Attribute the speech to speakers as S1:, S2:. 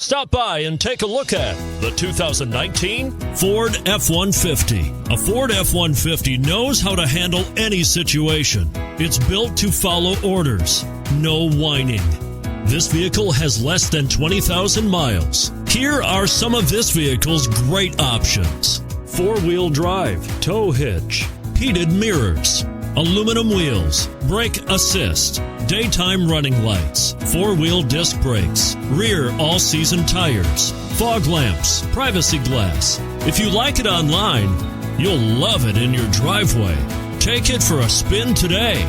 S1: Stop by and take a look at the 2019 Ford F-150. A Ford F-150 knows how to handle any situation. It's built to follow orders, no whining. This vehicle has less than 20,000 miles. Here are some of this vehicle's great options: four-wheel drive, tow hitch, heated mirrors, aluminum wheels, brake assist, daytime running lights, four-wheel disc brakes, rear all-season tires, fog lamps, privacy glass. If you like it online, you'll love it in your driveway. Take it for a spin today.